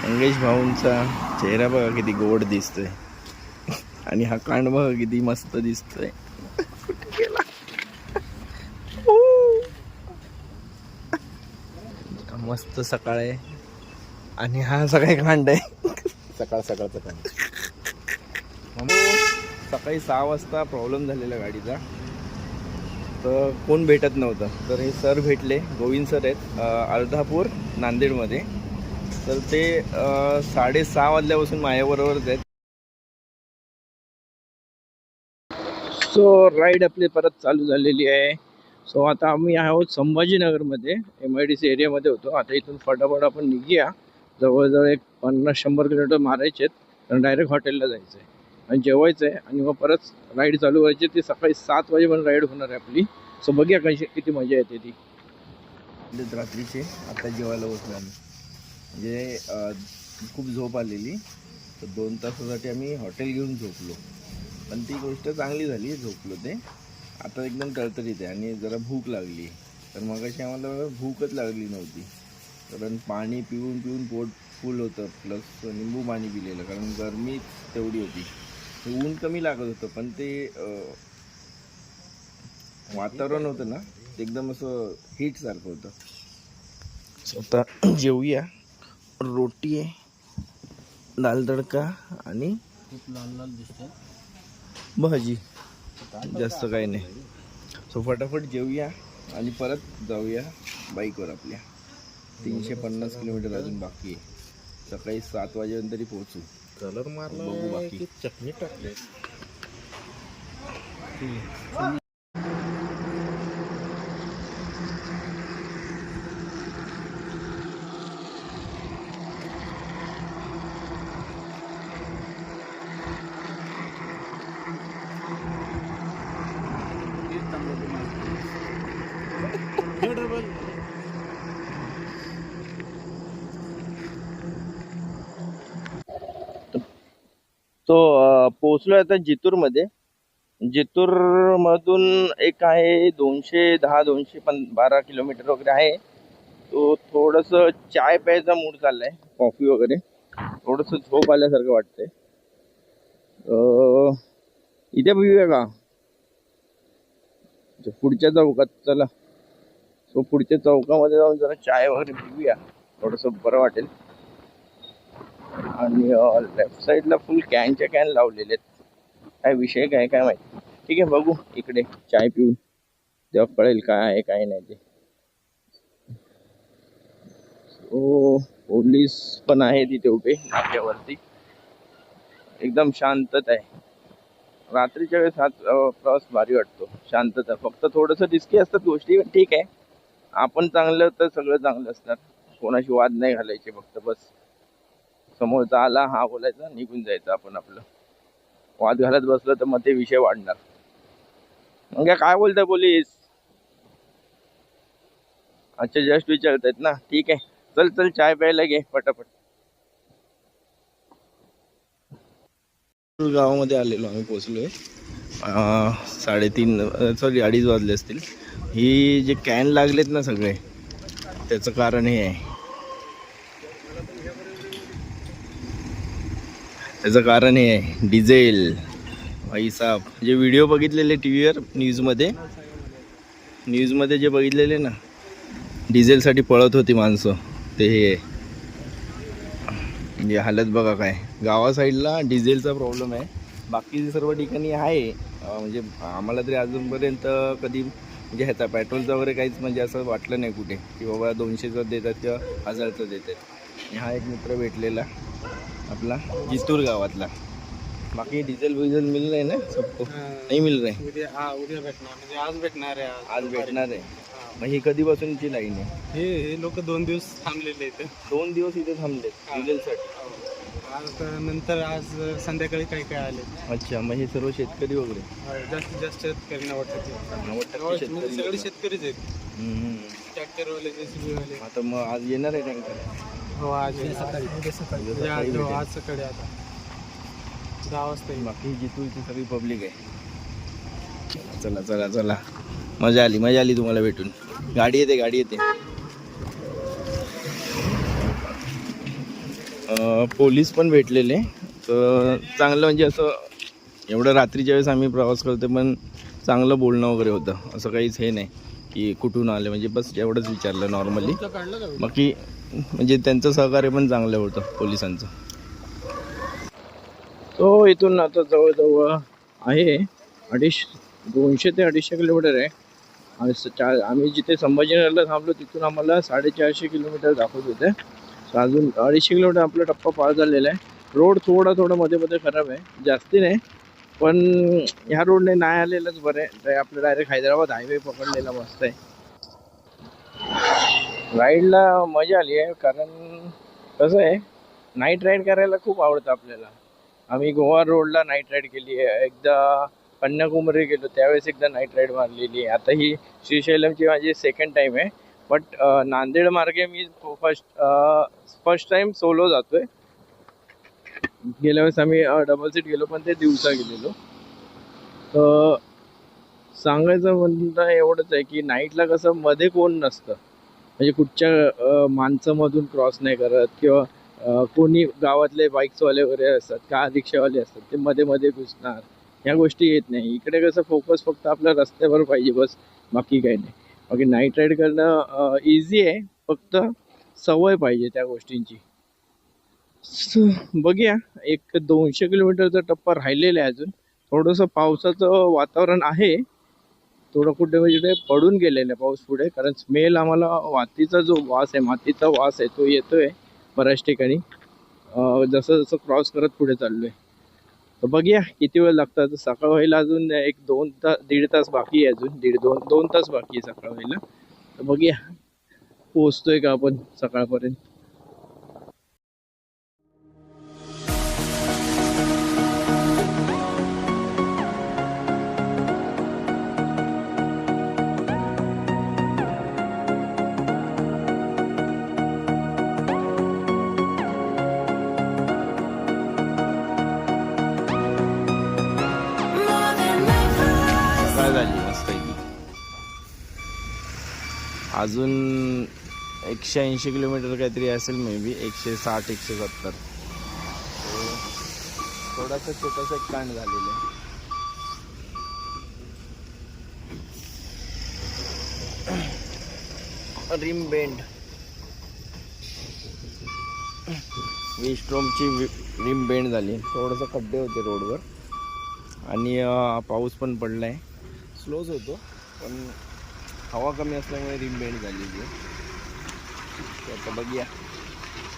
मंगेश भाऊंचा चेहरा बघा किती गोड दिसतोय आणि हा कांड बघा किती मस्त दिसतोय. कुठे गेला? मस्त सकाळ आहे आणि हा सकाळी कांड आहे. सकाळ सकाळचं काम. सकाळी 6 वाजता प्रॉब्लेम झालेला गाडीचा, तर कोण भेटत नव्हतं. तर हे सर भेटले, गोविंद सर आहेत, अर्धापूर नांदेडमध्ये. तर ते 6:30 वाजल्यापासून माझ्याबरोबरच आहेत. सो राईड आपली परत चालू झालेली आहे. सो आता आम्ही आहोत संभाजीनगरमध्ये, MIDC एरियामध्ये होतो. आता इथून फटाफट आपण निघूया. जवळजवळ एक 50-100 किलोमीटर मारायचे आहेत, तर डायरेक्ट हॉटेलला जायचं आहे आणि जेवायचं आहे आणि मग परत राईड चालू व्हायची. ती सकाळी 7 वाजेपर्यंत राईड होणार आहे आपली. सो बघूया किती मजा येते ती. रात्रीचे आता जेवायला बसलो आम्ही, म्हणजे खूप झोप आलेली, तर 2 तासासाठी आम्ही हॉटेल घेऊन झोपलो. पण ती गोष्ट चांगली झाली, झोपलो ते. आता एकदम टळतरीत आहे आणि जरा भूक लागली. तर मगाशी आम्हाला भूकच लागली नव्हती, कारण पाणी पिऊन पिऊन पोट फुल होतं, प्लस निंबू पाणी पिलेलं, कारण गरमी तेवढी होती. ऊन कमी लागत होतं, पण ते वातावरण होतं ना, ते एकदम असं हीटसारखं होतं. स्वतः जेवूया. रोटी आहे, दाल तडका आणि खूप लाल लाल दिसतंय भाजी, जास्त काही नाही. सो फटाफट जेवूया आणि परत जाऊया बाईकवर आपल्या. 350 किलोमीटर अजून बाकी आहे. सकाळी 7 वाजेपर्यंत तरी पोहोचू. कलर मारला, बघू बाकी. चटणी टाकले. तो पोहोचलोय आता जितूरमध्ये. जितूरमधून एक आहे 212 किलोमीटर वगैरे आहे. तो थोडंसं चाय प्यायचा मूड चाललाय, कॉफी वगैरे. थोडंसं झोप आल्यासारखं वाटतंय. इथे पिऊया का पुढच्या चौकात? चला. सो पुढच्या चौकामध्ये जाऊन जरा चाय वगैरे पिऊया, थोडंसं बरं वाटेल. आणि लेफ्ट साईडला फुल कॅनच्या कॅन लावलेले आहेत. काय विषय काय माहिती. ठीक आहे, बघू इकडे चाय पिऊन, तेव्हा कळेल काय आहे काय नाही ते. सो पोलीस पण आहे तिथे उभे नाक्यावरती. एकदम शांतता आहे. रात्रीच्या वेळेस हा प्रवास भारी वाटतो, शांतता. फक्त थोडंसं रिस्की असतात गोष्टी, पण ठीक आहे. आपण चांगलं तर सगळं चांगलं असणार. कोणाशी वाद नाही घालायचे, फक्त बस समोरचा आला हा बोलायचा, निघून जायचं आपण आपलं. वाद घालत बसलं तर मग ते विषय वाढणार. मग काय बोलताय पोलीस? अच्छा, जस्ट विचारतायत ना. ठीक आहे, चल चाय प्यायला घे पटापट. गावामध्ये आलेलो आम्ही, पोचलोय. 2:30 वाजले असतील. ही जे कॅन लागलेत ना सगळे, त्याचं कारण हे आहे. त्याचं कारण हे आहे, डिझेल. भाई साहब, जे व्हिडिओ बघितलेले टीव्हीवर, न्यूजमध्ये जे बघितलेले ना, डिझेलसाठी पळत होती माणसं, ते हे आहे. म्हणजे हालत बघा काय. गावा साईडला डिझेलचा प्रॉब्लेम आहे, बाकी सर्व ठिकाणी आहे. म्हणजे आम्हाला तरी अजूनपर्यंत कधी म्हणजे ह्याचा पेट्रोलचा वगैरे काहीच म्हणजे असं वाटलं नाही कुठे, की बाबा 200चं देतात किंवा 1000चं देतात. हा एक मित्र भेटलेला आपला जितूर गावातला. बाकी डिझेल मिल रहे ना सबको? नाही मिल रहे. उद्या भेटणार, म्हणजे आज भेटणार आहे. आज भेटणार आहे. मग ही कधीपासूनची लाईन आहे? हे लोक 2 दिवस थांबलेले आहेत. 2 दिवस इथे थांबले डिझेलसाठी. आज नंतर आज संध्याकाळी काही काय आले. अच्छा, मग हे सर्व शेतकरी वगैरे? जास्तीत जास्त शेतकऱ्यांना वाटतं. म्हणजे सगळे शेतकरीच आहेत. ट्रॅक्टरवाले, JCB वाले. आता मग आज येणार आहे टँकर? हो, आज सकाळी. आज सकाळी आता 10 वाजता. बाकी जितूरची सगळी पब्लिक आहे. चला मजा आली तुम्हाला भेटून. गाडी येते. पोलीस पण भेटलेले. तर चांगलं म्हणजे असं एवढं रात्रीच्या वेळेस आम्ही प्रवास करतो पण चांगलं बोलणं वगैरे होतं. असं काहीच हे नाही की कुठून आले, म्हणजे बस एवढंच विचारलं नॉर्मली. बाकी म्हणजे त्यांचं सहकार्य पण चांगलं होतं पोलिसांचं. तो इथून आता जवळजवळ आहे 200 ते 250 किलोमीटर आहे. आम्ही जिथे संभाजीनगरला थांबलो तिथून आम्हाला 450 किलोमीटर दाखवत होते. तर अजून 250 किलोमीटर आपला टप्पा पार झालेला आहे. रोड थोडा मध्ये मध्ये खराब आहे, जास्ती नाही. पण ह्या रोडने नाही आलेलंच बरं आहे. आपलं डायरेक्ट हैदराबाद हायवे पकडलेला मस्त आहे. राईडला मजा आली आहे, कारण कसं आहे नाईट राईड करायला खूप आवडतं आपल्याला. आम्ही गोवा रोडला नाईट राईड केली आहे, एकदा कन्याकुमारी गेलो त्यावेळेस एकदा नाईट राईड मारलेली आहे. आता ही श्रीशैलमची माझी सेकंड टाईम आहे. बट नांदेड मार्गे मी फर्स्ट टाईम सोलो जातोय. गेल्या वेळेस आम्ही डबल सीट गेलो पण ते दिवसा गेलेलो. तर सांगायचं म्हणणं एवढंच आहे की नाईटला कसं मध्ये कोण नसतं, म्हणजे कुठच्या माणसामधून क्रॉस नाही करत, किंवा कोणी गावातले बाईक्सवाले वगैरे असतात, कार रिक्षावाले असतात, ते मध्ये मध्ये घुसणार, ह्या गोष्टी येत नाही. इकडे कसं फोकस फक्त आपल्या रस्त्यावर पाहिजे बस, बाकी काही नाही. बाकी नाईट राईड करणं इझी आहे, फक्त सवय पाहिजे त्या गोष्टींची. बघूया, एक 200 किलोमीटरचा टप्पा राहिलेला आहे अजून. थोडंसं पावसाचं वातावरण आहे, थोडं कुठे म्हणजे ते पडून गेलेलं आहे पाऊस पुढे, कारण स्मेल आम्हाला मातीचा जो वास आहे, मातीचा वास आहे तो येतोय बऱ्याच ठिकाणी जसं जसं क्रॉस करत पुढे चाललोय. तर बघूया किती वेळ लागतात. सकाळ व्हायला अजून 1-2 तास, 1.5 तास बाकी आहे, अजून 1.5-2 तास बाकी आहे सकाळ व्हायला. तर बघूया पोहोचतोय का आपण सकाळपर्यंत. झाली मस्त आहे. अजून 180 किलोमीटर काहीतरी असेल, मे बी 160-170. थोडासा छोटासा एक कांड झालेला आहे. रिम बेंड, विस्ट्रोमची रिम बेंड झाली. थोडंसं खड्डे होते रोडवर आणि पाऊस पण पडलाय. स्लोच होतो पण हवा कमी असल्यामुळे रिम बेंड झालेली आहे. आता बघूया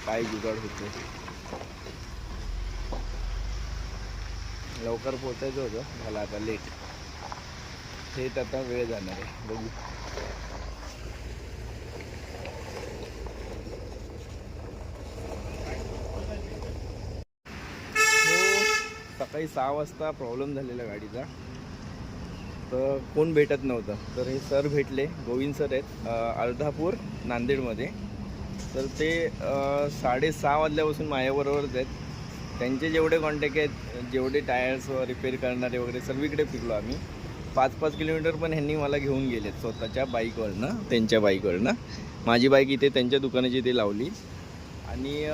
काय जुगाड होतो. लवकर पोचायचं होतं, मला आता लेट. हेच आता वेळ जाणार आहे, बघू. सकाळी 6 वाजता प्रॉब्लेम झालेला गाडीचा, तर कोण भेटत नव्हतं. तर हे सर भेटले, गोविंद सर आहेत, अर्धापूर नांदेडमध्ये. तर ते 6:30 वाजल्यापासून माझ्याबरोबरच आहेत. त्यांचे जेवढे कॉन्टॅक्ट आहेत, जेवढे टायर्स रिपेअर करणारे वगैरे सर्वीकडे फिरलो आम्ही. 5-5 किलोमीटर पण ह्यांनी मला घेऊन गेलेत स्वतःच्या बाईकवरनं, त्यांच्या बाईकवरनं. माझी बाईक इथे त्यांच्या दुकानाची ते लावली आणि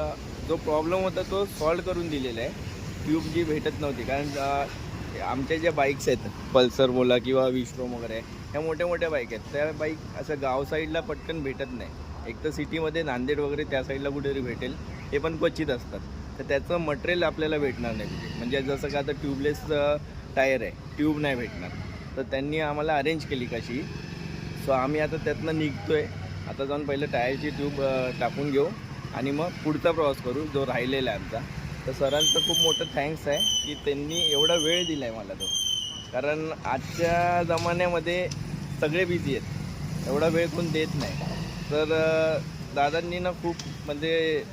जो प्रॉब्लेम होता तो सॉल्व करून दिलेला आहे. ट्यूब जी भेटत नव्हती, कारण आमच्या ज्या बाईक्स आहेत, पल्सर बोला किंवा विस्ट्रोम वगैरे, ह्या मोठ्या मोठ्या बाईक आहेत. त्या बाईक असं गाव साईडला पटकन भेटत नाही. एक तर सिटीमध्ये नांदेड वगैरे त्या साईडला कुठेतरी भेटेल, हे पण क्वचित असतात. तर त्याचं मटेरियल आपल्याला भेटणार नाही तिथे. म्हणजे जसं का आता ट्यूबलेस टायर आहे, ट्यूब नाही भेटणार. तर त्यांनी आम्हाला अरेंज केली कशी. सो आम्ही आता त्यातनं निघतो आहे. आता जाऊन पहिलं टायरची ट्यूब टाकून घेऊ आणि मग पुढचा प्रवास करू जो राहिलेला आहे आमचा. तर सरांचं खूप मोठं थँक्स आहे की त्यांनी एवढा वेळ दिला आहे मला तो, कारण आजच्या जमान्यामध्ये सगळे बिझी आहेत, एवढा वेळ कोण देत नाही. तर दादांनी ना खूप म्हणजे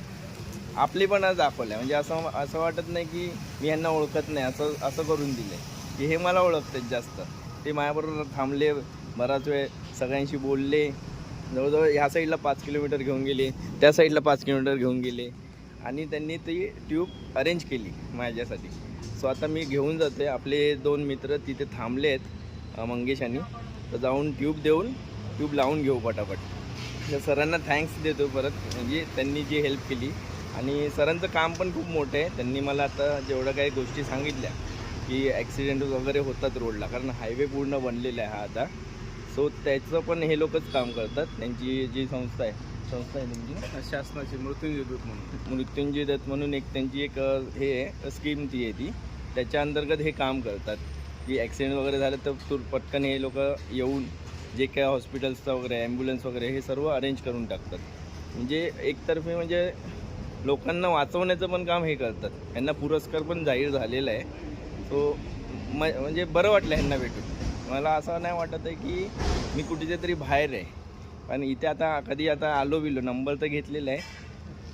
आपली पण आज दाखवलं आहे. म्हणजे असं वाटत नाही की मी यांना ओळखत नाही, असं करून दिलं आहे की हे मला ओळखतात जास्त. ते माझ्याबरोबर थांबले बराच वेळ, सगळ्यांशी बोलले. जवळजवळ ह्या साईडला 5 किलोमीटर घेऊन गेले, त्या साईडला 5 किलोमीटर घेऊन गेले आणि त्यांनी ती ट्यूब अरेंज केली माझ्यासाठी. सो आता मी घेऊन जातो आहे. आपले 2 मित्र तिथे थांबले आहेत, मंगेश आणि. तर जाऊन ट्यूब लावून घेऊ पटापट. तर सरांना थँक्स देतो परत, म्हणजे त्यांनी जी हेल्प केली आणि सरांचं काम पण खूप मोठं आहे. त्यांनी मला आता जेवढं काही गोष्टी सांगितल्या की ॲक्सिडेंट वगैरे होतात रोडला, कारण हायवे पूर्ण बनलेला आहे हा आता. सो त्याचं पण हे लोकच काम करतात. त्यांची जी संस्था आहे त्यांची शासनाची मृत्युंजय दूत म्हणून. मृत्युंजय दत्त म्हणून एक त्यांची एक हे आहे स्कीम ती आहे ती. त्याच्या अंतर्गत हे काम करतात की ॲक्सिडेंट वगैरे झालं तर पटकन हे लोक येऊन जे काय हॉस्पिटल्सचं वगैरे ॲम्ब्युलन्स वगैरे हे सर्व अरेंज करून टाकतात. म्हणजे एकतर्फे म्हणजे लोकांना वाचवण्याचं पण काम हे करतात. यांना पुरस्कार पण जाहीर झालेला आहे. सो म्हणजे बरं वाटलं ह्यांना भेटून. मला असं नाही वाटत आहे की मी कुठे तरी बाहेर आहे, पण इथे आता कधी आता आलो बिलो नंबर तर घेतलेला आहे.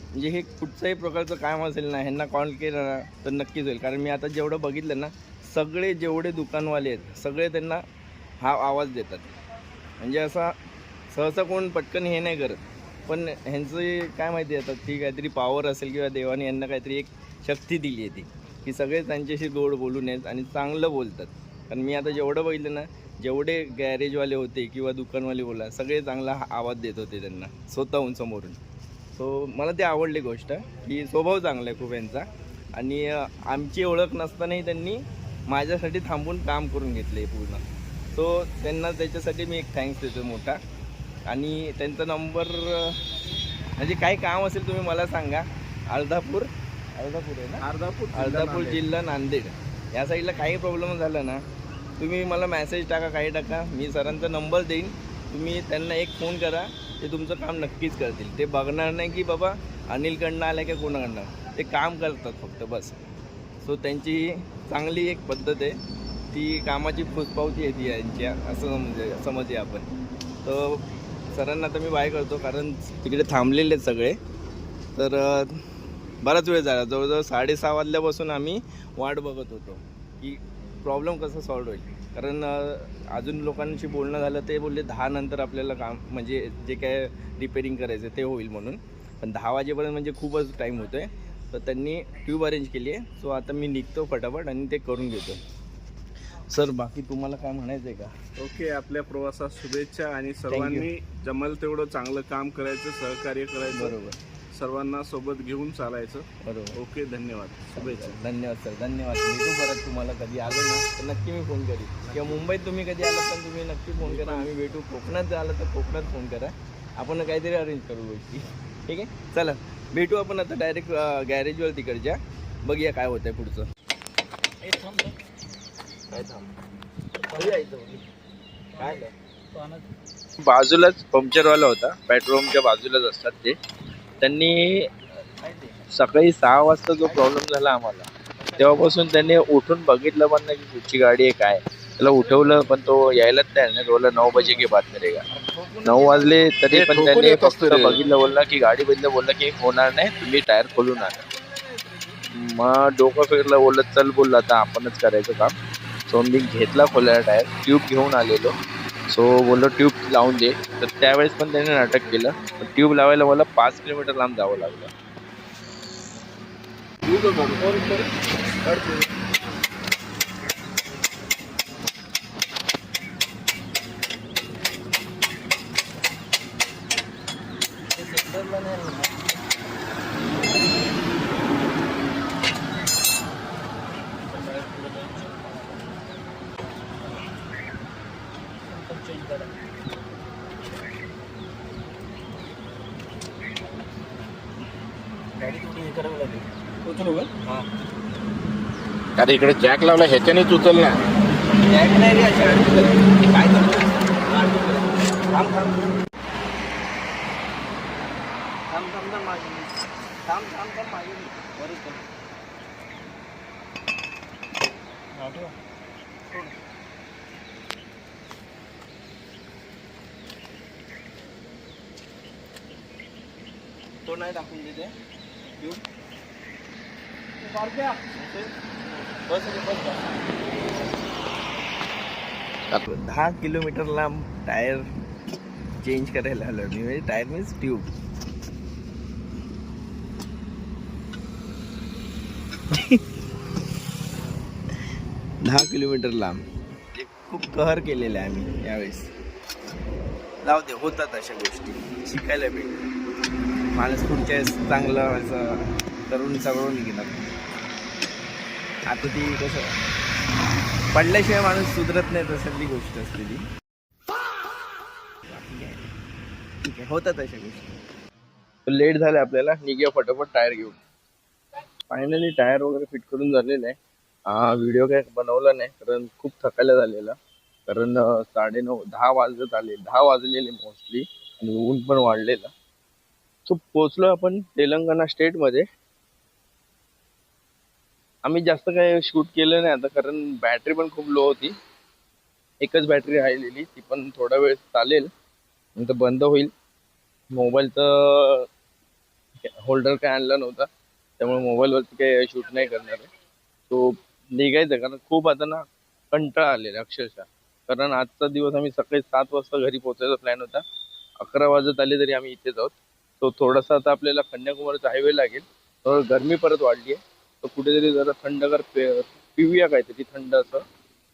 म्हणजे हे कुठच्याही प्रकारचं काम असेल ना, ह्यांना कॉल केला ना तर नक्कीच होईल. कारण मी आता जेवढं बघितलं ना, सगळे जेवढे दुकानवाले आहेत सगळे त्यांना हा आवाज देतात. म्हणजे असा सहसा कोण पटकन हे नाही करत, पण ह्यांचं काय माहिती आता ती काहीतरी पॉवर असेल किंवा देवाने यांना काहीतरी एक शक्ती दिली आहे ती, की सगळे त्यांच्याशी गोड बोलून आहेत आणि चांगलं बोलतात. कारण मी आता जेवढं बघितलं ना, जेवढे गॅरेजवाले होते किंवा दुकानवाले बोला सगळे चांगला आवाज देत होते त्यांना स्वतःहून समोरून. सो मला ते आवडली गोष्ट की स्वभाव चांगला आहे खूप यांचा. आणि आमची ओळख नसतानाही त्यांनी माझ्यासाठी थांबून काम करून घेतले पूर्ण. सो त्यांना त्याच्यासाठी मी एक थँक्स देतो मोठा. आणि त्यांचा नंबर म्हणजे काही काम असेल तुम्ही मला सांगा. अर्धापूर आहे ना, अर्धापूर जिल्हा नांदेड या साईडला काही प्रॉब्लेम झाला ना, तुम्ही मला मेसेज टाका, काही टाका, मी सरांचा नंबर देईन. तुम्ही त्यांना एक फोन करा, ते तुमचं काम नक्कीच करतील. ते बघणार नाही की बाबा अनिलकडनं आलं का कोणाकडनं, ते काम करतात फक्त बस. सो त्यांची ही चांगली एक पद्धत आहे, ती कामाची फुसपावती आहे ती यांच्या, असं समजूया आपण. तर सरांना तर मी बाय करतो, कारण तिकडे थांबलेले आहेत सगळे. तर बराच वेळ झाला, जवळजवळ 6:30 वाजल्यापासून आम्ही वाट बघत होतो की प्रॉब्लेम कसा सॉल्व्ह होईल. कारण अजून लोकांशी बोलणं झालं, ते बोलले 10 नंतर आपल्याला काम म्हणजे जे काय रिपेरिंग करायचं ते होईल म्हणून. पण 10 वाजेपर्यंत म्हणजे खूपच टाईम होतो आहे. तर त्यांनी ट्यूब अरेंज केली आहे. सो आता मी निघतो फटाफट आणि ते करून घेतो. सर बाकी तुम्हाला काय म्हणायचं आहे का? ओके, आपल्या प्रवासात शुभेच्छा. आणि सर्वांनी जमल तेवढं चांगलं काम करायचं, सहकार्य करायचं, बरोबर, सर्वांना सोबत घेऊन चालायचं. बरोबर. ओके, धन्यवाद, शुभेच्छा. धन्यवाद सर, धन्यवाद. भेटू परत. तुम्हाला कधी आलो ना तर नक्की मी फोन करीन, किंवा मुंबईत तुम्ही कधी आलात तर तुम्ही नक्की फोन करा, आम्ही भेटू. कोकणात आलं तर कोकणात फोन करा, आपण काहीतरी अरेंज करू गोष्टी. ठीक आहे, चला भेटू आपण आता डायरेक्ट गॅरेजवर तिकडच्या. बघूया काय होतं आहे पुढचं. काय बाजूलाच पंक्चरवाला होता, पेट्रोलच्या बाजूलाच असतात ते. त्यांनी सकाळी 6 वाजता जो प्रॉब्लेम झाला आम्हाला, तेव्हापासून त्यांनी उठून बघितलं पण नाही की कुठची गाडी आहे काय. त्याला उठवलं पण तो यायलाच तयार नाही. बोलला 9 बजे के बाद करेगा. 9 वाजले तरी पण त्यांनी फक्त बघितलं, बोलला की गाडी बदलं, बोलला की होणार नाही, तुम्ही टायर खोलून आणा. मग डोकं फिरलं, बोललं चल, बोललं आता आपणच करायचं काम. सो मी घेतला खोलायला टायर, ट्यूब घेऊन आलेलो. सो बोललो ट्यूब लावून दे. तर त्यावेळेस पण त्याने नाटक केलं. ट्यूब लावायला मला 5 किलोमीटर लांब जावं लागलं. अरे इकडे जॅक लावला, ह्याच्यानेच उचल ना. काय करतो? तो नाही टाकून देते. 10 किलोमीटर लांब टायर चेंज करायला आलो मी. म्हणजे टायर मीन्स ट्यूब. दहा किलोमीटर लांब. खूप कहर केलेला आहे आम्ही यावेळेस. जाऊ दे, होतात अशा गोष्टी, शिकायला भेटतात. माणूस पुढच्या वेळेस चांगलं असं करून सगळं निघणार. आता ती कसं पडल्याशिवाय माणूस सुधरत नाही तसली गोष्ट असते ती. ठीक आहे, होतात अशा गोष्टी. लेट झालं आपल्याला, निघूया फटाफट टायर घेऊन. फायनली टायर वगैरे फिट करून झालेलं आहे. हा व्हिडिओ काय बनवला नाही कारण खूप थकायला झालेला. कारण 9:30-10 वाजत आले, 10 वाजलेले मोस्टली, आणि ऊन पण वाढलेलं. सो पोचलो आपण तेलंगणा स्टेटमध्ये. आम्ही जास्त काही शूट केलं नाही आता कारण बॅटरी पण खूप लो होती. एकच बॅटरी राहिलेली, ती पण थोडा वेळ चालेल नंतर बंद होईल. मोबाईलचं होल्डर काय आणला नव्हता त्यामुळे मोबाईलवरती काही शूट नाही करणार आहे. तो निघायचं कारण खूप आता ना कंटाळा आलेला अक्षरशः. कारण आजचा दिवस आम्ही सकाळी 7 वाजता घरी पोहोचायचा प्लॅन होता. 11 वाजत आले तरी आम्ही इथेच आहोत. तो थोडासा आता आपल्याला कन्याकुमारीचा हायवे लागेल. तर गरमी परत वाढली आहे, तर कुठेतरी जरा थंडगार पिऊया काहीतरी थंड असं,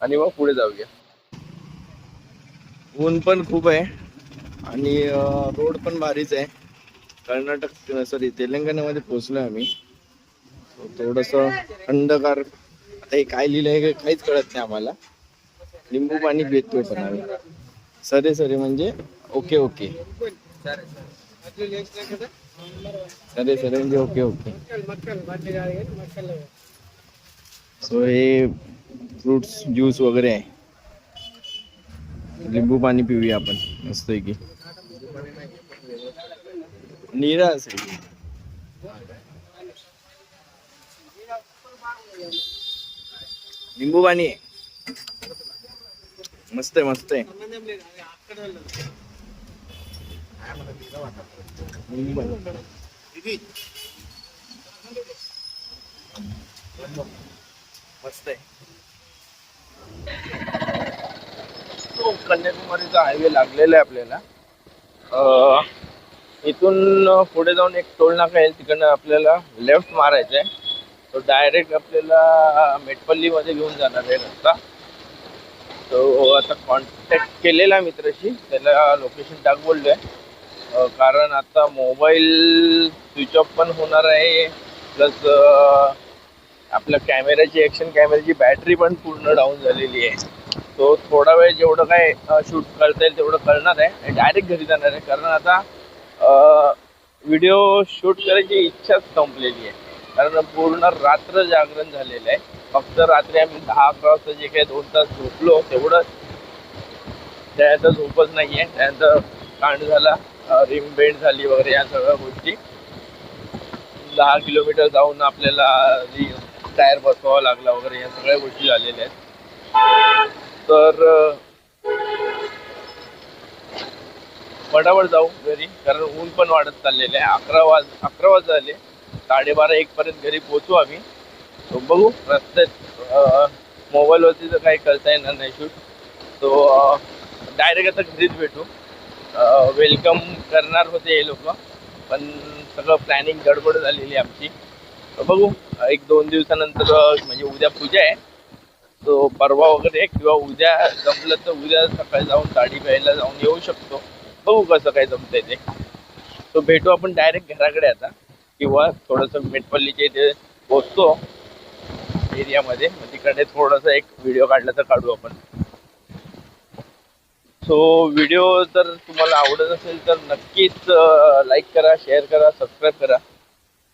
आणि मग पुढे जाऊया. ऊन पण खूप आहे आणि रोड पण भारीच आहे. कर्नाटक सॉरी तेलंगणामध्ये पोहोचलो आम्ही. थोडंसं थंडगार. आता हे काय लिहिलं आहे काहीच कळत नाही आम्हाला. लिंबू पाणी पितोय पण आम्ही. सरे म्हणजे ओके ओके. सरे म्हणजे ओके ओके. सो हे फ्रुट्स ज्यूस वगैरे आहे. लिंबू पाणी पिऊया आपण मस्त की. नीरा असेल. लिंबू पाणी आहे. मस्त आहे मस्त आहे. मस्त आहे. तो कन्याकुमारीचा हायवे लागलेला आहे आपल्याला. इथून पुढे जाऊन एक टोल नाका येईल, तिकडनं आपल्याला लेफ्ट मारायचं आहे. तो डायरेक्ट आपल्याला मेटपल्लीमध्ये घेऊन जाणार आहे रस्ता. तो आता कॉन्टॅक्ट केलेला मित्राशी, त्याला लोकेशन टाक बोललोय. कारण आता मोबाईल स्विच ऑफ पण होणार आहे, प्लस आपल्या कॅमेऱ्याची कॅमेऱ्याची बॅटरी पण पूर्ण डाऊन झालेली आहे. तो थोडा वेळ जेवढं काय शूट करता येईल तेवढं करणार आहे आणि डायरेक्ट घरी जाणार आहे. कारण आता व्हिडिओ शूट करायची इच्छाच संपलेली आहे. कारण पूर्ण रात्र जागरण झालेलं आहे. फक्त रात्री आम्ही 10-11 वाजता जे काही 2 तास झोपलो तेवढंच. त्यानंतर झोपच नाही आहे. त्यानंतर कांड झाला, रिम बेंड झाली वगैरे या सगळ्या गोष्टी. 10 किलोमीटर जाऊन आपल्याला टायर बसवावा लागला वगैरे या सगळ्या गोष्टी झालेल्या आहेत. तर फटाफट जाऊ घरी कारण ऊन पण वाढत चाललेलं आहे. 11 वाज झाले. 12:30-1 पर्यंत घरी पोहोचू आम्ही. तो बघू रस्त्यात मोबाईलवरती तर काही करता येणार नाही शूट. तो डायरेक्ट आता घरीच भेटू. वेलकम करणार होते हे लोक, पण सगळं प्लॅनिंग गडबड झालेली आमची. बघू 1-2 दिवसानंतर, म्हणजे उद्या पूजा आहे, तो परवा वगैरे किंवा उद्या जमलं तर उद्या सकाळी जाऊन साडी प्यायला जाऊन येऊ शकतो. बघू कसं काय जमतंय ते. तो भेटू आपण डायरेक्ट घराकडे आता, किंवा थोडंसं मेटपल्लीच्या इथे पोचतो एरियामध्ये, मग तिकडे थोडासा एक व्हिडिओ काढला तर काढू आपण. सो व्हिडिओ जर तुम्हाला आवडत असेल तर नक्कीच लाईक करा, शेअर करा, सबस्क्राईब करा.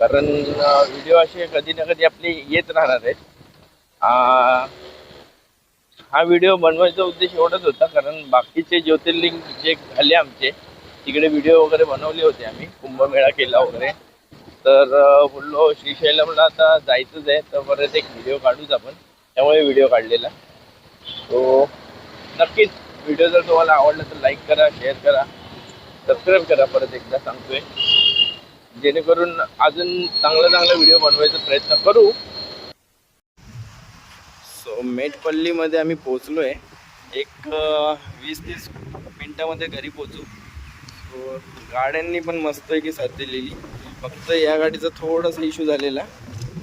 कारण व्हिडिओ असे कधी ना कधी आपले येत राहणार आहेत. हा व्हिडिओ बनवायचा उद्देश एवढाच होता, कारण बाकीचे ज्योतिर्लिंग जे झाले आमचे तिकडे व्हिडिओ वगैरे बनवले होते आम्ही, कुंभमेळा केला वगैरे. तर बोललो श्रीशैलमला आता जायचंच आहे, तर परत एक व्हिडिओ काढूच आपण, त्यामुळे व्हिडिओ काढलेला. तो नक्कीच व्हिडिओ जर तुम्हाला आवडला तर लाईक करा, शेअर करा, सबस्क्राईब करा. परत एकदा सांगतोय, जेणेकरून अजून चांगला व्हिडिओ बनवायचा प्रयत्न करू. सो मेटपल्लीमध्ये आम्ही पोचलो आहे. एक 20-30 मिनटामध्ये घरी पोचू. सो गाड्यांनी पण मस्त आहे की साथ दिलेली. फक्त या गाडीचा थोडासा इश्यू झालेला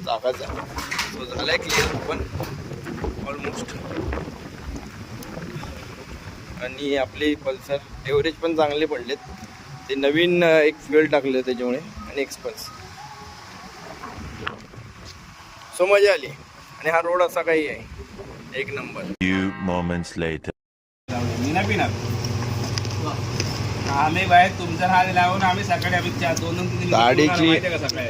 चाकाचा. सो झाला आहे क्लिअर पण ऑलमोस्ट. आणि आपले पल्सर ॲव्हरेज पण चांगले पडलेत. ते नवीन एक फ्युएल टाकलं त्याच्यामुळे आणि एक्सपल्स. सो मजा आली. आणि हा रोड असा काही आहे, एक नंबर. Few moments later. मी नाही पिणार. आम्ही बाहेर तुमचा हात लावून आम्ही सकाळी आम्ही 2-3 गाडीची- माहिती का सकाळी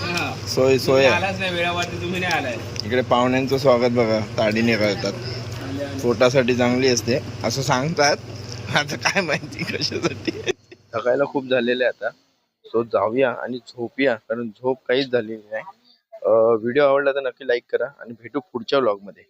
हा. सोय तुम्ही आलाच नाही वेळावरती, तुम्ही नाही आलाय. इकडे पाहुण्यांचं स्वागत बघा, ताडीने करतात. पोटासाठी चांगली असते असं सांगतात. आता काय माहिती कशासाठी. थकायला खूप झालेलं आहे आता. सो जाऊया आणि झोपूया, कारण झोप काहीच झालेली नाही. व्हिडिओ आवडला तर नक्की लाईक करा आणि भेटू पुढच्या व्लॉगमध्ये.